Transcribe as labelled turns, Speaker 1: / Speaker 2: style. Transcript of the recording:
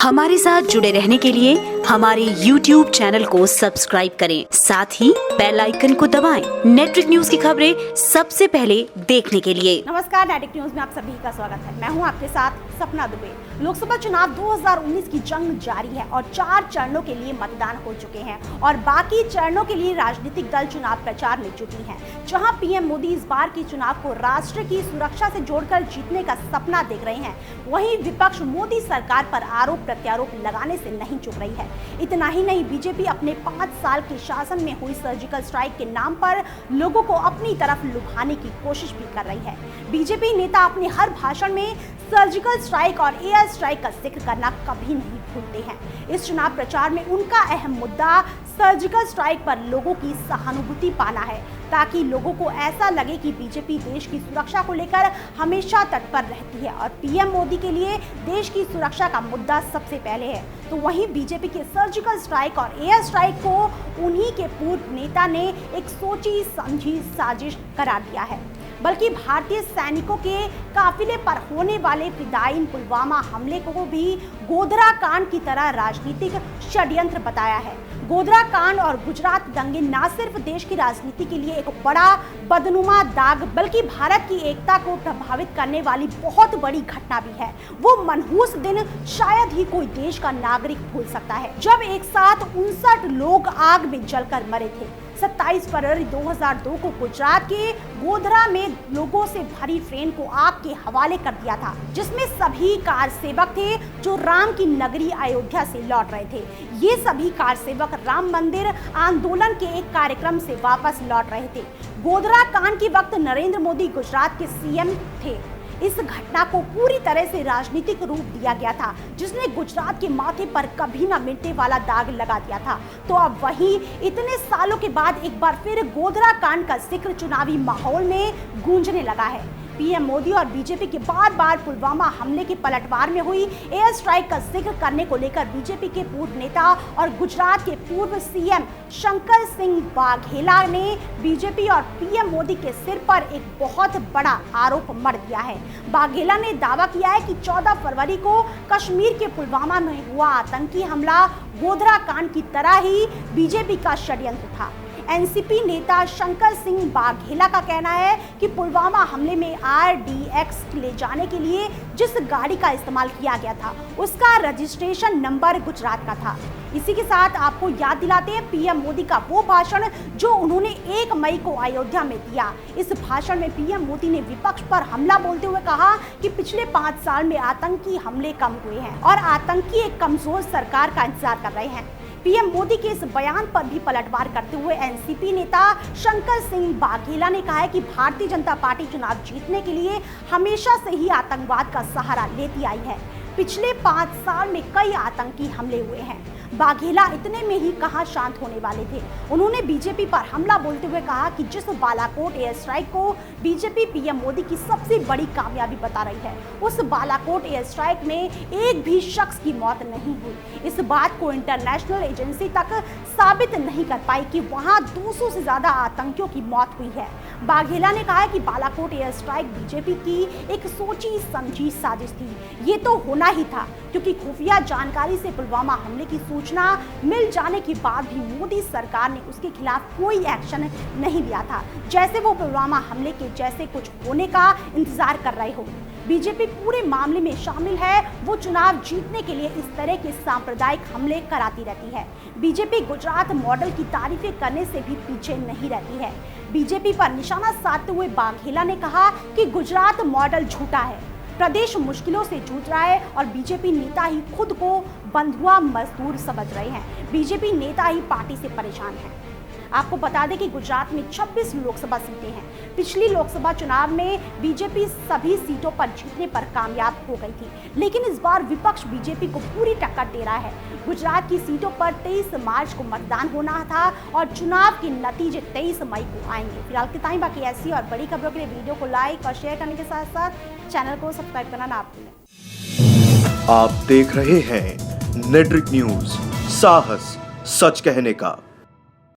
Speaker 1: हमारे साथ जुड़े रहने के लिए हमारे YouTube चैनल को सब्सक्राइब करें, साथ ही बेल आइकन को दबाएं। नेटवर्क न्यूज की खबरें सबसे पहले देखने के लिए।
Speaker 2: नमस्कार, नेटवर्क न्यूज में आप सभी का स्वागत है। मैं हूं आपके साथ सपना दुबे। लोकसभा चुनाव 2019 की जंग जारी है और 4 चरणों के लिए मतदान हो चुके हैं और बाकी चरणों के लिए राजनीतिक दल चुनाव प्रचार में जुटी हैं। जहां पीएम मोदी इस बार के चुनाव को राष्ट्र की सुरक्षा से जोड़कर जीतने का सपना देख रहे हैं, वहीं विपक्ष मोदी सरकार पर आरोप प्रत्यारोप लगाने से नहीं चुक रही है। इतना ही नहीं, बीजेपी अपने 5 साल के शासन में हुई सर्जिकल स्ट्राइक के नाम पर लोगों को अपनी तरफ लुभाने की कोशिश भी कर रही है। बीजेपी नेता अपने हर भाषण में सर्जिकल स्ट्राइक और एयर स्ट्राइक का जिक्र करना कभी नहीं भूलते हैं। इस चुनाव प्रचार में उनका अहम मुद्दा सर्जिकल स्ट्राइक पर लोगों की सहानुभूति पाना है, ताकि लोगों को ऐसा लगे कि बीजेपी देश की सुरक्षा को लेकर हमेशा तत्पर रहती है और पीएम मोदी के लिए देश की सुरक्षा का मुद्दा सबसे पहले है। तो वहीं बीजेपी के सर्जिकल स्ट्राइक और एयर स्ट्राइक को उन्हीं के पूर्व नेता ने एक सोची समझी साजिश करार दिया है, बल्कि भारतीय सैनिकों के काफिले पर होने वाले फिदायीन पुलवामा हमले को भी गोधरा कांड की तरह राजनीतिक षड्यंत्र बताया है। गोधरा कांड और गुजरात दंगे न सिर्फ देश की राजनीति के लिए एक बड़ा बदनुमा दाग, बल्कि भारत की एकता को प्रभावित करने वाली बहुत बड़ी घटना भी है। वो मनहूस दिन शायद ही कोई देश का नागरिक भूल सकता है, जब एक साथ 59 लोग आग में जलकर मरे थे। 27 फरवरी 2002 को गुजरात के गोधरा में लोगों से भरी ट्रेन को आग के हवाले कर दिया था, जिसमें सभी कार सेवक थे जो राम की नगरी अयोध्या से लौट रहे थे। ये सभी कार सेवक राम मंदिर आंदोलन के एक कार्यक्रम से वापस लौट रहे थे। गोधरा कांड के वक्त नरेंद्र मोदी गुजरात के सीएम थे। इस घटना को पूरी तरह से राजनीतिक रूप दिया गया था, जिसने गुजरात के माथे पर कभी न मिटने वाला दाग लगा दिया था। तो अब वही इतने सालों के बाद एक बार फिर गोधरा कांड का जिक्र चुनावी माहौल में गूंजने लगा है। पीएम मोदी और बीजेपी के बार बार पुलवामा हमले की पलटवार में हुई एयर स्ट्राइक का जिक्र करने को लेकर बीजेपी के पूर्व नेता और गुजरात के पूर्व सीएम शंकर सिंह बाघेला ने बीजेपी और पीएम मोदी के सिर पर एक बहुत बड़ा आरोप मढ़ दिया है। बाघेला ने दावा किया है कि 14 फरवरी को कश्मीर के पुलवामा में हुआ आतंकी हमला गोधरा कांड की तरह ही बीजेपी का षड्यंत्र था। एनसीपी नेता शंकर सिंह बाघेला का कहना है कि पुलवामा हमले में आरडीएक्स ले जाने के लिए जिस गाड़ी का इस्तेमाल किया गया था, उसका रजिस्ट्रेशन नंबर गुजरात का था। इसी के साथ आपको याद दिलाते हैं पीएम मोदी का वो भाषण जो उन्होंने 1 मई को अयोध्या में दिया। इस भाषण में पीएम मोदी ने विपक्ष पर हमला बोलते हुए कहा कि पिछले 5 साल में आतंकी हमले कम हुए हैं और आतंकी एक कमजोर सरकार का इंतजार कर रहे हैं। पीएम मोदी के इस बयान पर भी पलटवार करते हुए एनसीपी नेता शंकर सिंह बाघेला ने कहा है कि भारतीय जनता पार्टी चुनाव जीतने के लिए हमेशा से ही आतंकवाद का सहारा लेती आई है। पिछले 5 साल में कई आतंकी हमले हुए हैं। बाघेला इतने में ही कहां शांत होने वाले थे। उन्होंने बीजेपी पर हमला बोलते हुए कहा कि जिस बालाकोट एयर स्ट्राइक को बीजेपी पीएम मोदी की सबसे बड़ी कामयाबी बता रही है, उस बालाकोट एयर स्ट्राइक में एक भी शख्स की मौत नहीं हुई। इस बात को इंटरनेशनल एजेंसी तक साबित नहीं कर पाई कि वहां 200 से ज्यादा आतंकियों की मौत हुई है। बाघेला ने कहा कि बालाकोट एयर स्ट्राइक बीजेपी की एक सोची समझी साजिश थी। ये तो होना ही था, क्योंकि खुफिया जानकारी से पुलवामा हमले की सूचना मिल जाने के बाद भी मोदी सरकार ने उसके खिलाफ कोई एक्शन नहीं लिया था, जैसे वो पुलवामा हमले के जैसे कुछ होने का इंतजार कर रहे हो। बीजेपी पूरे मामले में शामिल है। वो चुनाव जीतने के लिए इस तरह के सांप्रदायिक हमले कराती रहती है। बीजेपी गुजरात मॉडल की तारीफें करने से भी पीछे नहीं रहती है। बीजेपी पर निशाना साधते हुए बाघेला ने कहा कि गुजरात मॉडल झूठा है, प्रदेश मुश्किलों से जूझ रहा है और बीजेपी नेता ही खुद को बंधुआ मजदूर समझ रहे हैं। बीजेपी नेता ही पार्टी से परेशान है। आपको बता दें कि गुजरात में 26 लोकसभा सीटें हैं। पिछली लोकसभा चुनाव में बीजेपी सभी सीटों पर जीतने पर कामयाब हो गई थी, लेकिन इस बार विपक्ष बीजेपी को पूरी टक्कर दे रहा है। गुजरात की सीटों पर 23 मार्च को मतदान होना था और चुनाव के नतीजे 23 मई को आएंगे। फिलहाल के टाइम बाकी ऐसी और बड़ी खबरों के लिए वीडियो को लाइक और शेयर करने के साथ साथ चैनल को सब्सक्राइब करना ना भूलें।
Speaker 3: आप देख रहे हैं नेटवर्क न्यूज, साहस सच कहने का।